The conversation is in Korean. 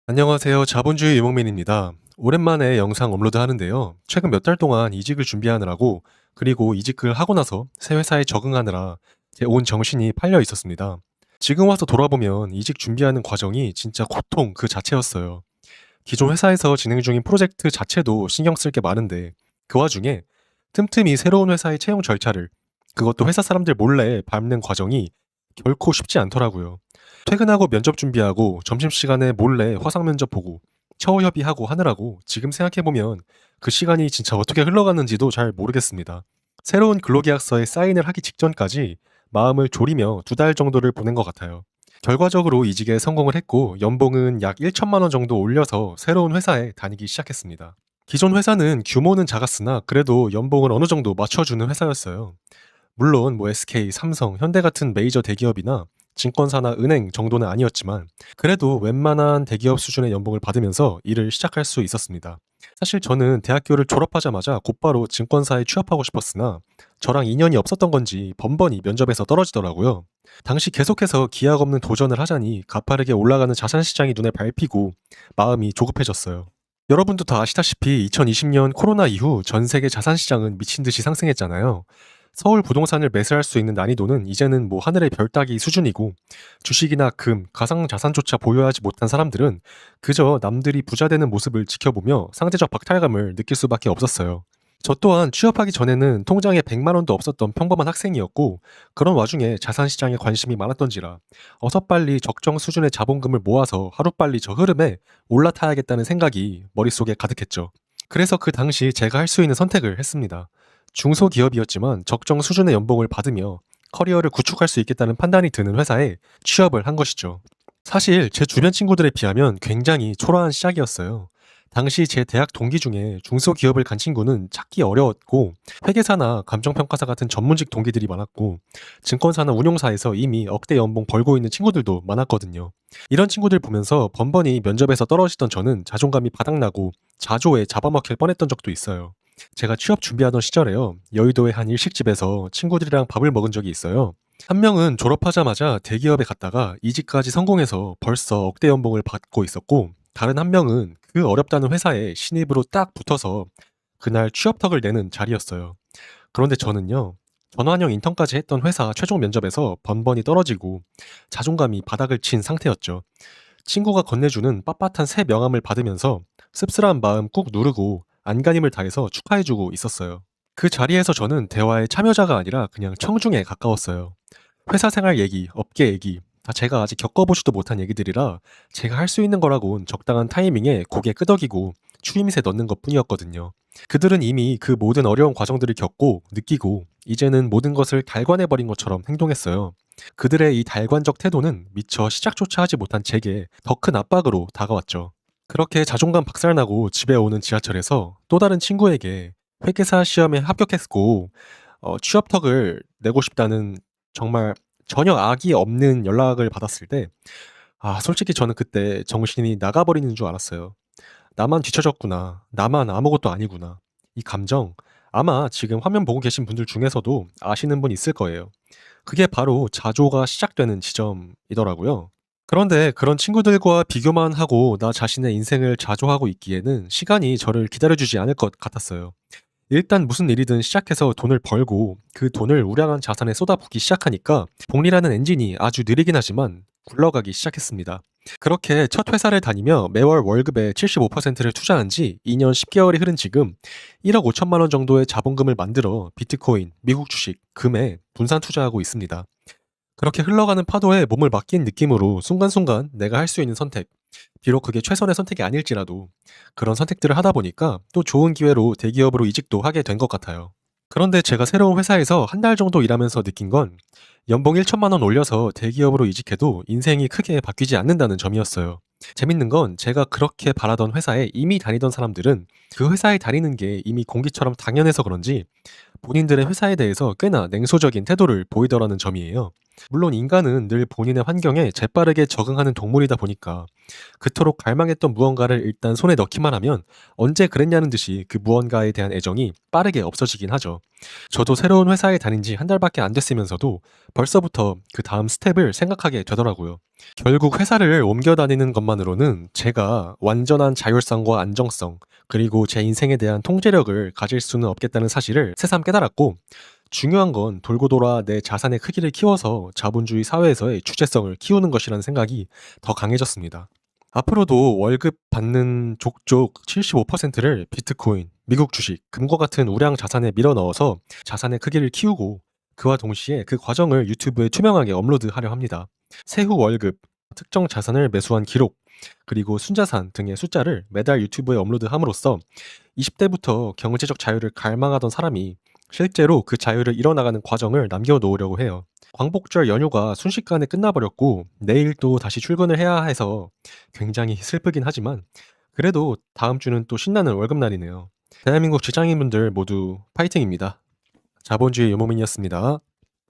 안녕하세요. 자본주의 유목민입니다. 오랜만에 영상 업로드 하는데요. 최근 몇 달 동안 이직을 준비하느라고 그리고 이직을 하고 나서 새 회사에 적응하느라 제 온 정신이 팔려 있었습니다. 지금 와서 돌아보면 이직 준비하는 과정이 진짜 고통 그 자체였어요. 기존 회사에서 진행 중인 프로젝트 자체도 신경 쓸 게 많은데 그 와중에 틈틈이 새로운 회사의 채용 절차를 그것도 회사 사람들 몰래 밟는 과정이 결코 쉽지 않더라고요. 퇴근하고 면접 준비하고 점심시간에 몰래 화상 면접 보고 처우 협의하고 하느라고 지금 생각해보면 그 시간이 진짜 어떻게 흘러갔는지도 잘 모르겠습니다. 새로운 근로계약서에 사인을 하기 직전까지 마음을 졸이며 2달 정도를 보낸 것 같아요. 결과적으로 이직에 성공을 했고 연봉은 약 1천만 원 정도 올려서 새로운 회사에 다니기 시작했습니다. 기존 회사는 규모는 작았으나 그래도 연봉을 어느 정도 맞춰주는 회사였어요. 물론 SK, 삼성, 현대 같은 메이저 대기업이나 증권사나 은행 정도는 아니었지만 그래도 웬만한 대기업 수준의 연봉을 받으면서 일을 시작할 수 있었습니다. 사실 저는 대학교를 졸업하자마자 곧바로 증권사에 취업하고 싶었으나 저랑 인연이 없었던 건지 번번이 면접에서 떨어지더라고요. 당시 계속해서 기약 없는 도전을 하자니 가파르게 올라가는 자산 시장이 눈에 밟히고 마음이 조급해졌어요. 여러분도 다 아시다시피 2020년 코로나 이후 전 세계 자산 시장은 미친 듯이 상승했잖아요. 서울 부동산을 매수할 수 있는 난이도는 이제는 하늘의 별 따기 수준이고 주식이나 금, 가상자산조차 보유하지 못한 사람들은 그저 남들이 부자 되는 모습을 지켜보며 상대적 박탈감을 느낄 수밖에 없었어요. 저 또한 취업하기 전에는 통장에 100만 원도 없었던 평범한 학생이었고 그런 와중에 자산시장에 관심이 많았던지라 어서 빨리 적정 수준의 자본금을 모아서 하루빨리 저 흐름에 올라타야겠다는 생각이 머릿속에 가득했죠. 그래서 그 당시 제가 할 수 있는 선택을 했습니다. 중소기업이었지만 적정 수준의 연봉을 받으며 커리어를 구축할 수 있겠다는 판단이 드는 회사에 취업을 한 것이죠. 사실 제 주변 친구들에 비하면 굉장히 초라한 시작이었어요. 당시 제 대학 동기 중에 중소기업을 간 친구는 찾기 어려웠고 회계사나 감정평가사 같은 전문직 동기들이 많았고 증권사나 운용사에서 이미 억대 연봉 벌고 있는 친구들도 많았거든요. 이런 친구들 보면서 번번이 면접에서 떨어지던 저는 자존감이 바닥나고 자조에 잡아먹힐 뻔했던 적도 있어요. 제가 취업 준비하던 시절에요. 여의도의 한 일식집에서 친구들이랑 밥을 먹은 적이 있어요. 한 명은 졸업하자마자 대기업에 갔다가 이직까지 성공해서 벌써 억대 연봉을 받고 있었고 다른 한 명은 그 어렵다는 회사에 신입으로 딱 붙어서 그날 취업턱을 내는 자리였어요. 그런데 저는요. 전환형 인턴까지 했던 회사 최종 면접에서 번번이 떨어지고 자존감이 바닥을 친 상태였죠. 친구가 건네주는 빳빳한 새 명함을 받으면서 씁쓸한 마음 꾹 누르고 안간힘을 다해서 축하해주고 있었어요. 그 자리에서 저는 대화의 참여자가 아니라 그냥 청중에 가까웠어요. 회사 생활 얘기, 업계 얘기, 다 제가 아직 겪어보지도 못한 얘기들이라 제가 할 수 있는 거라곤 적당한 타이밍에 고개 끄덕이고 추임새 넣는 것 뿐이었거든요. 그들은 이미 그 모든 어려운 과정들을 겪고 느끼고 이제는 모든 것을 달관해버린 것처럼 행동했어요. 그들의 이 달관적 태도는 미처 시작조차 하지 못한 제게 더 큰 압박으로 다가왔죠. 그렇게 자존감 박살나고 집에 오는 지하철에서 또 다른 친구에게 회계사 시험에 합격했고 취업턱을 내고 싶다는 정말 전혀 악의 없는 연락을 받았을 때 솔직히 저는 그때 정신이 나가버리는 줄 알았어요. '나만 뒤처졌구나. 나만 아무것도 아니구나.' 이 감정 아마 지금 화면 보고 계신 분들 중에서도 아시는 분 있을 거예요. 그게 바로 자조가 시작되는 지점이더라고요. 그런데 그런 친구들과 비교만 하고 나 자신의 인생을 자조하고 있기에는 시간이 저를 기다려주지 않을 것 같았어요. 일단 무슨 일이든 시작해서 돈을 벌고 그 돈을 우량한 자산에 쏟아붓기 시작하니까 복리라는 엔진이 아주 느리긴 하지만 굴러가기 시작했습니다. 그렇게 첫 회사를 다니며 매월 월급의 75%를 투자한 지 2년 10개월이 흐른 지금 1억 5천만 원 정도의 자본금을 만들어 비트코인, 미국 주식, 금에 분산 투자하고 있습니다. 그렇게 흘러가는 파도에 몸을 맡긴 느낌으로 순간순간 내가 할 수 있는 선택, 비록 그게 최선의 선택이 아닐지라도 그런 선택들을 하다 보니까 또 좋은 기회로 대기업으로 이직도 하게 된 것 같아요. 그런데 제가 새로운 회사에서 한 달 정도 일하면서 느낀 건 연봉 1천만 원 올려서 대기업으로 이직해도 인생이 크게 바뀌지 않는다는 점이었어요. 재밌는 건 제가 그렇게 바라던 회사에 이미 다니던 사람들은 그 회사에 다니는 게 이미 공기처럼 당연해서 그런지 본인들의 회사에 대해서 꽤나 냉소적인 태도를 보이더라는 점이에요. 물론 인간은 늘 본인의 환경에 재빠르게 적응하는 동물이다 보니까 그토록 갈망했던 무언가를 일단 손에 넣기만 하면 언제 그랬냐는 듯이 그 무언가에 대한 애정이 빠르게 없어지긴 하죠. 저도 새로운 회사에 다닌 지 한 달밖에 안 됐으면서도 벌써부터 그 다음 스텝을 생각하게 되더라고요. 결국 회사를 옮겨 다니는 것만으로는 제가 완전한 자율성과 안정성, 그리고 제 인생에 대한 통제력을 가질 수는 없겠다는 사실을 새삼 깨달았고, 중요한 건 돌고 돌아 내 자산의 크기를 키워서 자본주의 사회에서의 주체성을 키우는 것이라는 생각이 더 강해졌습니다. 앞으로도 월급 받는 족족 75%를 비트코인, 미국 주식, 금과 같은 우량 자산에 밀어 넣어서 자산의 크기를 키우고, 그와 동시에 그 과정을 유튜브에 투명하게 업로드하려 합니다. 세후 월급, 특정 자산을 매수한 기록, 그리고 순자산 등의 숫자를 매달 유튜브에 업로드함으로써 20대부터 경제적 자유를 갈망하던 사람이 실제로 그 자유를 이뤄나가는 과정을 남겨놓으려고 해요. 광복절 연휴가 순식간에 끝나버렸고 내일 또 다시 출근을 해야 해서 굉장히 슬프긴 하지만, 그래도 다음 주는 또 신나는 월급날이네요. 대한민국 직장인분들 모두 파이팅입니다. 자본주의 유목민이었습니다.